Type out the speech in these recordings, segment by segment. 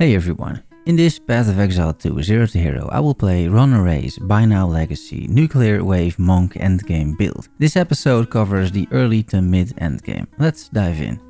Hey everyone, in this Path of Exile 2 Zero to Hero I will play Ronarray's By Now Legacy Nuclear Wave Monk Endgame build. This episode covers the early to mid endgame. Let's dive in.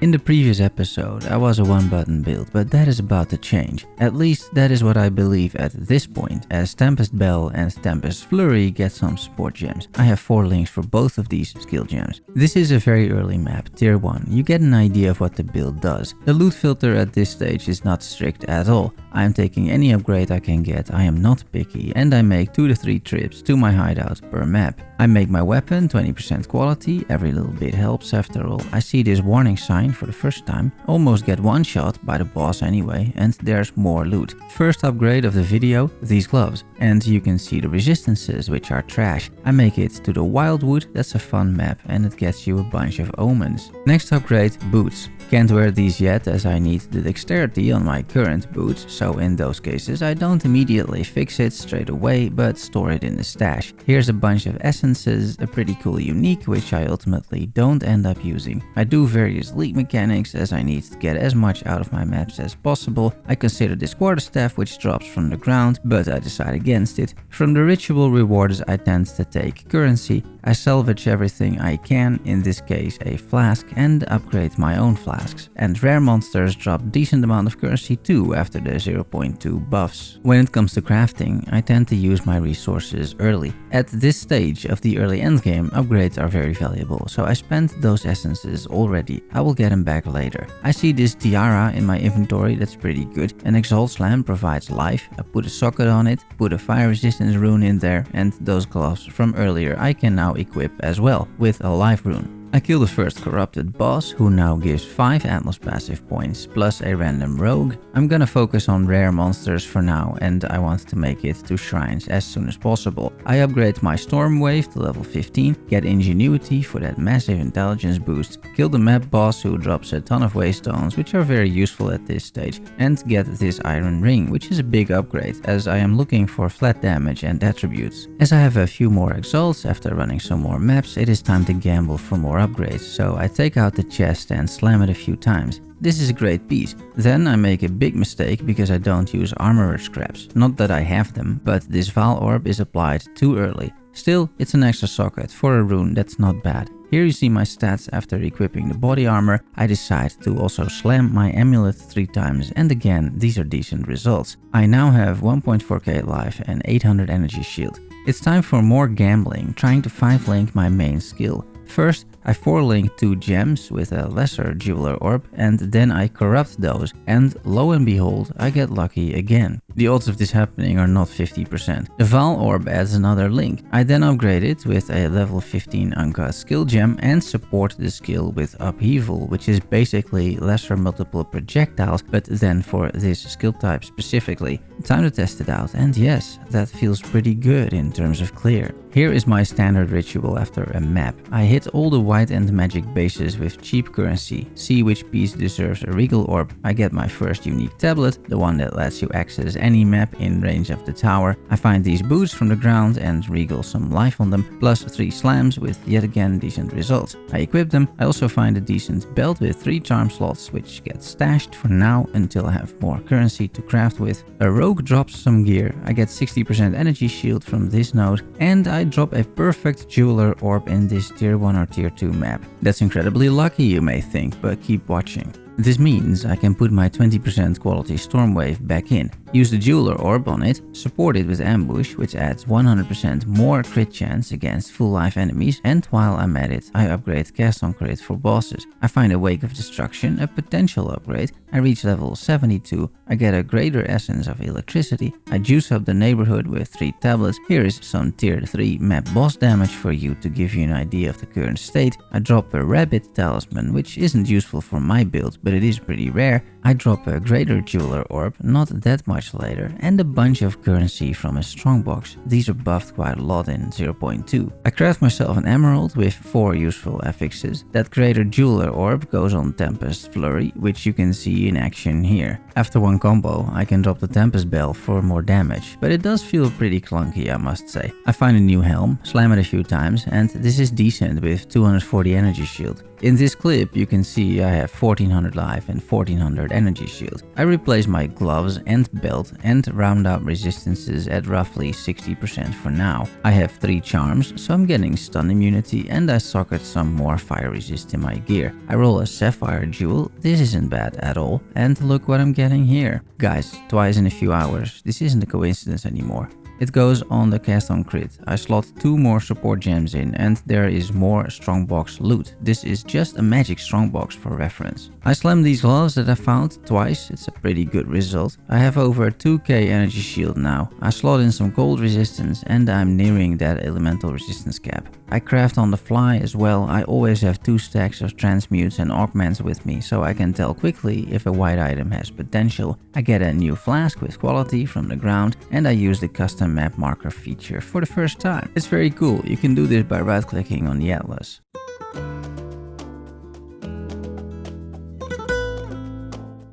In the previous episode I was a one-button build, but that is about to change. At least that is what I believe at this point, as Tempest Bell and Tempest Flurry get some support gems. I have 4 links for both of these skill gems. This is a very early map, tier 1. You get an idea of what the build does. The loot filter at this stage is not strict at all. I am taking any upgrade I can get, I am not picky, and I make 2 to 3 trips to my hideout per map. I make my weapon 20% quality, every little bit helps after all. I see this warning sign for the first time, almost get one shot by the boss anyway, and there's more loot. First upgrade of the video, these gloves, and you can see the resistances, which are trash. I make it to the Wildwood, that's a fun map, and it gets you a bunch of omens. Next upgrade, boots. Can't wear these yet as I need the dexterity on my current boots, so in those cases I don't immediately fix it straight away but store it in the stash. Here's a bunch of essences, a pretty cool unique which I ultimately don't end up using. I do various league mechanics as I need to get as much out of my maps as possible. I consider this quarterstaff which drops from the ground, but I decide against it. From the ritual rewards I tend to take currency. I salvage everything I can, in this case a flask, and upgrade my own flasks. And rare monsters drop decent amount of currency too after the 0.2 buffs. When it comes to crafting, I tend to use my resources early. At this stage of the early endgame, upgrades are very valuable, so I spent those essences already. I will get them back later. I see this tiara in my inventory, that's pretty good. An exalt slam provides life, I put a socket on it, put a fire resistance rune in there, and those gloves from earlier I can now equip as well, with a life rune. I kill the first corrupted boss, who now gives 5 Atmos passive points plus a random rogue. I'm gonna focus on rare monsters for now, and I want to make it to shrines as soon as possible. I upgrade my Stormwave to level 15, get Ingenuity for that massive intelligence boost, kill the map boss who drops a ton of waystones which are very useful at this stage, and get this iron ring, which is a big upgrade as I am looking for flat damage and attributes. As I have a few more exalts after running some more maps, it is time to gamble for more upgrades, so I take out the chest and slam it a few times. This is a great piece. Then I make a big mistake because I don't use armorer scraps. Not that I have them, but this Val orb is applied too early. Still, it's an extra socket for a rune, that's not bad. Here you see my stats after equipping the body armor. I decide to also slam my amulet 3 times, and again these are decent results. I now have 1.4k life and 800 energy shield. It's time for more gambling, trying to 5-link my main skill. First, I 4-link 2 gems with a lesser jeweler orb, and then I corrupt those, and lo and behold, I get lucky again. The odds of this happening are not 50%. The Val orb adds another link. I then upgrade it with a level 15 uncut skill gem and support the skill with upheaval, which is basically lesser multiple projectiles, but then for this skill type specifically. Time to test it out, and yes, that feels pretty good in terms of clear. Here is my standard ritual after a map. I hit all the white and magic bases with cheap currency, see which piece deserves a regal orb. I get my first unique tablet, the one that lets you access any map in range of the tower. I find these boots from the ground and regal some life on them, plus 3 slams with yet again decent results. I equip them. I also find a decent belt with 3 charm slots, which gets stashed for now until I have more currency to craft with. A rogue drops some gear. I get 60% energy shield from this node, and I drop a perfect jeweler orb in this tier 1 or tier 2 map. That's incredibly lucky, you may think, but keep watching. This means I can put my 20% quality Stormwave back in, use the jeweler orb on it, support it with ambush, which adds 100% more crit chance against full life enemies, and while I'm at it, I upgrade cast on crit for bosses. I find a Wake of Destruction, a potential upgrade. I reach level 72, I get a greater essence of electricity, I juice up the neighborhood with 3 tablets. Here is some tier 3 map boss damage for you to give you an idea of the current state. I drop a rabbit talisman, which isn't useful for my build, but but it is pretty rare. I drop a Greater Jeweler Orb not that much later, and a bunch of currency from a strongbox. These are buffed quite a lot in 0.2. I craft myself an Emerald with 4 useful affixes. That Greater Jeweler Orb goes on Tempest Flurry, which you can see in action here. After one combo, I can drop the Tempest Bell for more damage, but it does feel pretty clunky, I must say. I find a new helm, slam it a few times, and this is decent with 240 energy shield. In this clip, you can see I have 1400 life and 1400 energy shield. I replace my gloves and belt and round out resistances at roughly 60% for now. I have 3 charms, so I'm getting stun immunity, and I socket some more fire resist in my gear. I roll a Sapphire Jewel, this isn't bad at all, and look what I'm getting here. Guys, twice in a few hours, this isn't a coincidence anymore. It goes on the cast on crit. I slot 2 more support gems in, and there is more strongbox loot. This is just a magic strongbox for reference. I slam these gloves that I found twice, it's a pretty good result. I have over 2k energy shield now. I slot in some cold resistance, and I'm nearing that elemental resistance cap. I craft on the fly as well. I always have 2 stacks of transmutes and augments with me, so I can tell quickly if a white item has potential. I get a new flask with quality from the ground, and I use the custom map marker feature for the first time. It's very cool. You can do this by right clicking on the atlas.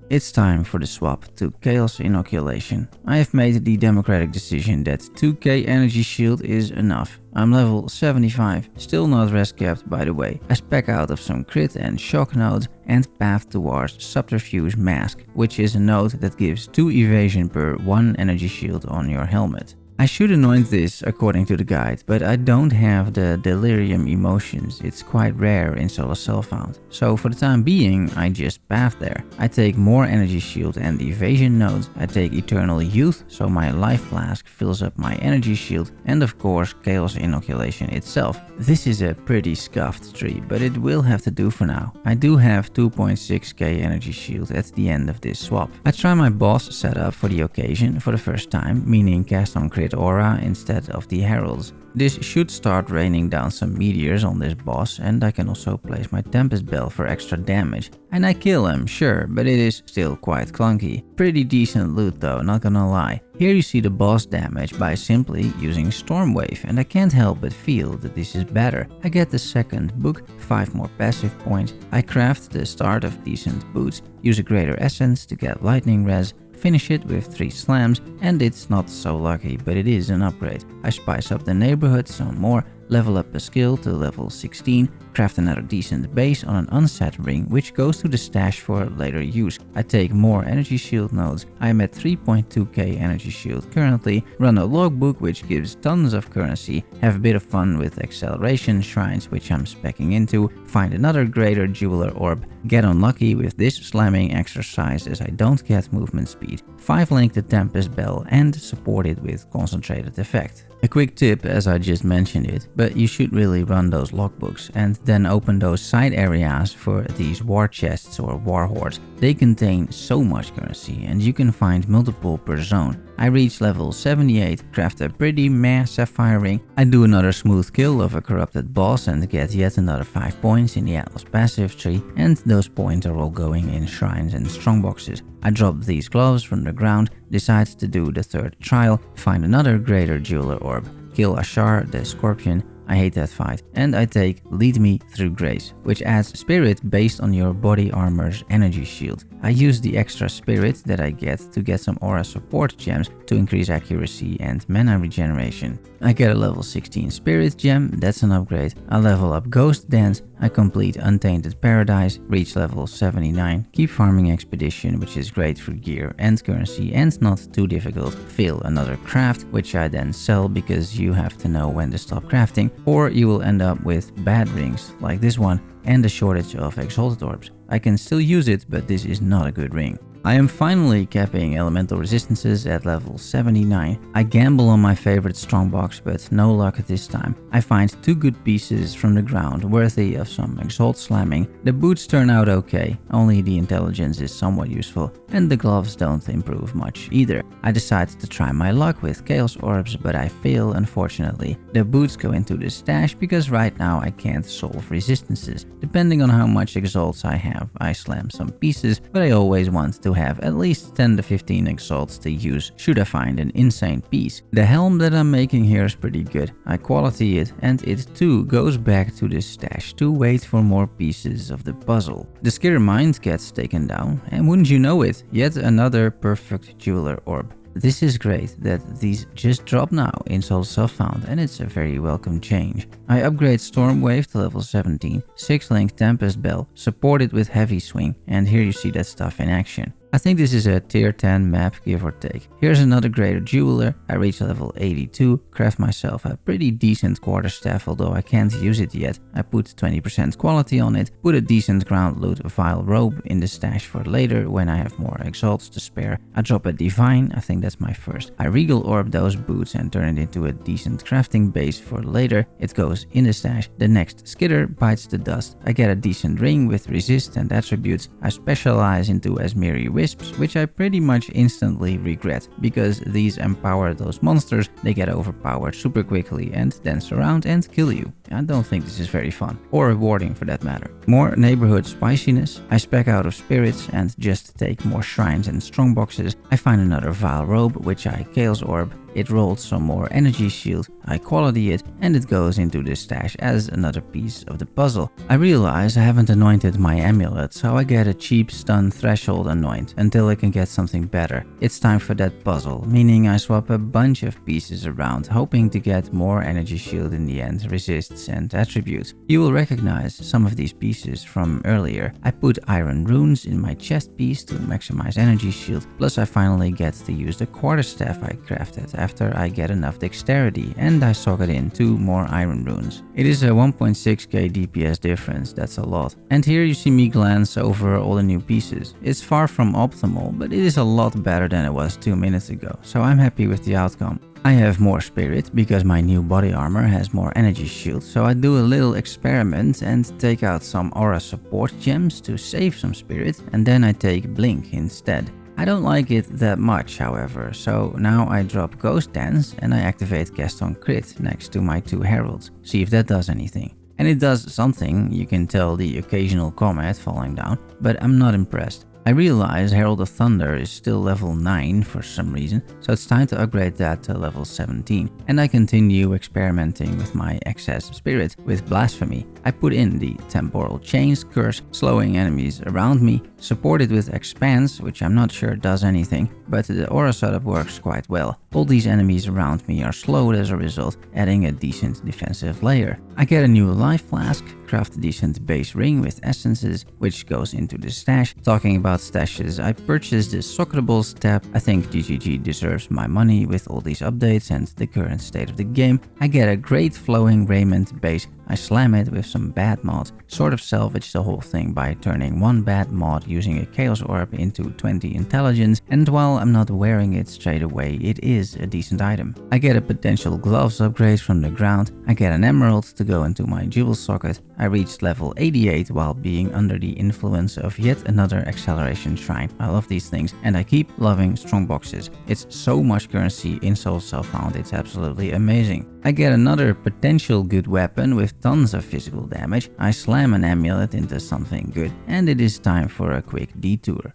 It's time for the swap to Chaos Inoculation. I have made the democratic decision that 2k energy shield is enough. I'm level 75, still not rest capped by the way. I spec out of some crit and shock nodes and path towards Subterfuge Mask, which is a node that gives 2 evasion per 1 energy shield on your helmet. I should anoint this according to the guide, but I don't have the Delirium Emotions. It's quite rare in Solo Self-Found. So for the time being, I just path there. I take more energy shield and evasion nodes. I take Eternal Youth, so my life flask fills up my energy shield, and of course Chaos Inoculation itself. This is a pretty scuffed tree, but it will have to do for now. I do have 2.6k energy shield at the end of this swap. I try my boss setup for the occasion for the first time, meaning cast on crit aura instead of the heralds. This should start raining down some meteors on this boss, and I can also place my Tempest Bell for extra damage. And I kill him, sure, but it is still quite clunky. Pretty decent loot though, not gonna lie. Here you see the boss damage by simply using Stormwave, and I can't help but feel that this is better. I get the second book, 5 more passive points, I craft the start of decent boots, use a greater essence to get lightning res, finish it with 3 slams, and it's not so lucky, but it is an upgrade. I spice up the neighborhood some more, level up a skill to level 16, craft another decent base on an unset ring which goes to the stash for later use. I take more energy shield nodes. I am at 3.2k energy shield currently, run a logbook which gives tons of currency, have a bit of fun with acceleration shrines which I'm speccing into, find another Greater Jeweler Orb, get unlucky with this slamming exercise as I don't get movement speed, 5-link the Tempest Bell and support it with concentrated effect. A quick tip as I just mentioned it, but you should really run those logbooks and then open those side areas for these war chests or war hordes. They contain so much currency and you can find multiple per zone. I reach level 78, craft a pretty meh sapphire ring, I do another smooth kill of a corrupted boss and get yet another 5 points in the Atlas passive tree, and those points are all going in shrines and strongboxes. I drop these gloves from the ground, decide to do the 3rd trial, find another Greater Jeweler Orb, kill Ashar the Scorpion, I hate that fight, and I take Lead Me Through Grace, which adds spirit based on your body armor's energy shield. I use the extra spirit that I get to get some aura support gems to increase accuracy and mana regeneration. I get a level 16 spirit gem, that's an upgrade. I level up Ghost Dance, I complete Untainted Paradise, reach level 79, keep farming Expedition, which is great for gear and currency and not too difficult, fail another craft, which I then sell because you have to know when to stop crafting, or you will end up with bad rings like this one and a shortage of Exalted Orbs. I can still use it, but this is not a good ring. I am finally capping elemental resistances at level 79. I gamble on my favorite strongbox, but no luck at this time. I find 2 good pieces from the ground worthy of some exalt slamming. The boots turn out okay, only the intelligence is somewhat useful, and the gloves don't improve much either. I decide to try my luck with chaos orbs, but I fail unfortunately. The boots go into the stash because right now I can't solve resistances. Depending on how much exalts I have, I slam some pieces, but I always want to have at least 10 to 15 exalts to use should I find an insane piece. The helm that I'm making here is pretty good. I quality it, and it too goes back to the stash to wait for more pieces of the puzzle. The skitter mind gets taken down, and wouldn't you know it, yet another perfect jeweler orb. This is great that these just drop now in Soul Self-Found, and it's a very welcome change. I upgrade Stormwave to level 17, 6-link Tempest Bell, supported with Heavy Swing, and here you see that stuff in action. I think this is a tier 10 map, give or take. Here's another greater jeweler. I reach level 82, craft myself a pretty decent quarterstaff, although I can't use it yet. I put 20% quality on it, put a decent ground loot vile robe in the stash for later when I have more exalts to spare. I drop a divine, I think that's my first. I regal orb those boots and turn it into a decent crafting base for later. It goes in the stash. The next skitter bites the dust. I get a decent ring with resist and attributes. I specialize into Asmiri Wisps, which I pretty much instantly regret, because these empower those monsters. They get overpowered super quickly and dance around and kill you. I don't think this is very fun, or rewarding for that matter. More neighborhood spiciness. I spec out of spirits and just take more shrines and strongboxes. I find another vile robe, which I chaos orb. It rolled some more energy shield, I quality it, and it goes into the stash as another piece of the puzzle. I realize I haven't anointed my amulet, so I get a cheap stun threshold anoint until I can get something better. It's time for that puzzle, meaning I swap a bunch of pieces around, hoping to get more energy shield in the end, resists and attributes. You will recognize some of these pieces from earlier. I put iron runes in my chest piece to maximize energy shield, plus I finally get to use the quarterstaff I crafted after I get enough dexterity, and I socket in 2 more iron runes. It is a 1.6k DPS difference, that's a lot. And here you see me glance over all the new pieces. It's far from optimal, but it is a lot better than it was 2 minutes ago, so I'm happy with the outcome. I have more spirit because my new body armor has more energy shield, so I do a little experiment and take out some aura support gems to save some spirit, and then I take blink instead. I don't like it that much, however, so now I drop Ghost Dance and I activate Gaston Crit next to my 2 heralds, see if that does anything. And it does something, you can tell the occasional comet falling down, but I'm not impressed. I realize Herald of Thunder is still level 9 for some reason, so it's time to upgrade that to level 17. And I continue experimenting with my excess spirit with Blasphemy. I put in the Temporal Chains Curse, slowing enemies around me, supported with Expanse, which I'm not sure does anything, but the aura setup works quite well. All these enemies around me are slowed as a result, adding a decent defensive layer. I get a new life flask, craft a decent base ring with essences, which goes into the stash. Talking about stashes, I purchased the Socketables tab. I think GGG deserves my money with all these updates and the current state of the game. I get a great flowing raiment base. I slam it with some bad mods, sort of salvage the whole thing by turning 1 bad mod using a chaos orb into 20 intelligence, and while I'm not wearing it straight away, it is a decent item. I get a potential gloves upgrade from the ground. I get an emerald to go into my jewel socket. I reached level 88 while being under the influence of yet another acceleration shrine. I love these things, and I keep loving strongboxes. It's so much currency in Soul Self-Found, it's absolutely amazing. I get another potential good weapon with tons of physical damage. I slam an amulet into something good, and it is time for a quick detour.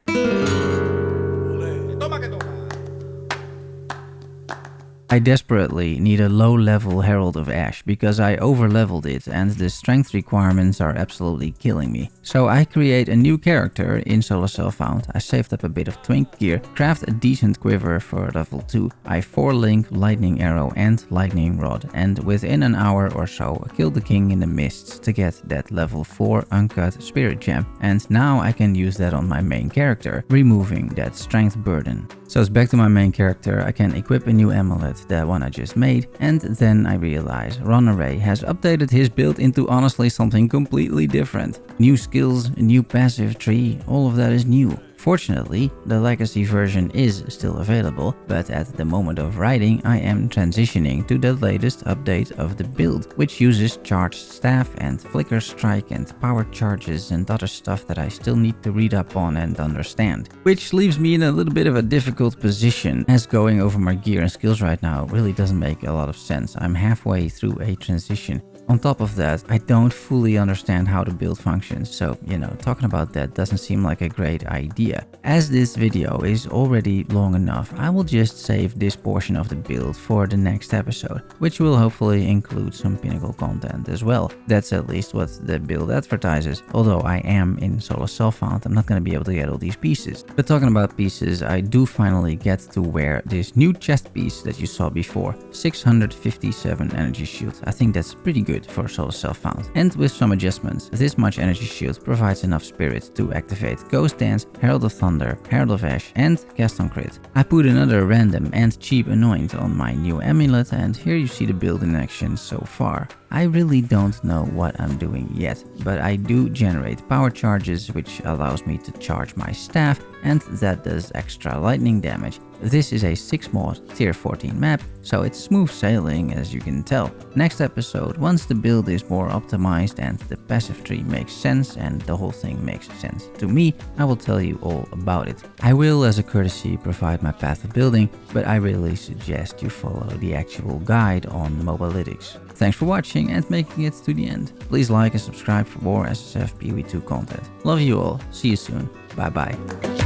I desperately need a low-level Herald of Ash because I over-leveled it and the strength requirements are absolutely killing me. So I create a new character in Soul Self-Found. I saved up a bit of twink gear, craft a decent quiver for level 2. I 4-link lightning arrow and lightning rod, and within an hour or so I killed the king in the mists to get that level 4 uncut spirit gem, and now I can use that on my main character, removing that strength burden. So it's back to my main character. I can equip a new amulet, the one I just made, and then I realize Ronarray has updated his build into honestly something completely different. New skills, a new passive tree, all of that is new. Fortunately, the legacy version is still available, but at the moment of writing I am transitioning to the latest update of the build, which uses charged staff and flicker strike and power charges and other stuff that I still need to read up on and understand. Which leaves me in a little bit of a difficult position, as going over my gear and skills right now really doesn't make a lot of sense. I'm halfway through a transition. On top of that, I don't fully understand how the build functions, so talking about that doesn't seem like a great idea. As this video is already long enough, I will just save this portion of the build for the next episode, which will hopefully include some pinnacle content as well. That's at least what the build advertises. Although I am in solo self-found, I'm not going to be able to get all these pieces. But talking about pieces, I do finally get to wear this new chest piece that you saw before. 657 energy shield. I think that's pretty good for solo self-found. And with some adjustments, this much energy shield provides enough spirit to activate Ghost Dance, Herald of Thunder, Herald of Ash and Cast on Crit. I put another random and cheap anoint on my new amulet, and here you see the build in action so far. I really don't know what I'm doing yet, but I do generate power charges, which allows me to charge my staff, and that does extra lightning damage. This is a 6 mod tier 14 map, so it's smooth sailing as you can tell. Next episode, once the build is more optimized and the passive tree makes sense and the whole thing makes sense to me, I will tell you all about it. I will, as a courtesy, provide my path of building, but I really suggest you follow the actual guide on Mobalytics. Thanks for watching and making it to the end. Please like and subscribe for more SSF PoE 2 content. Love you all. See you soon. Bye bye.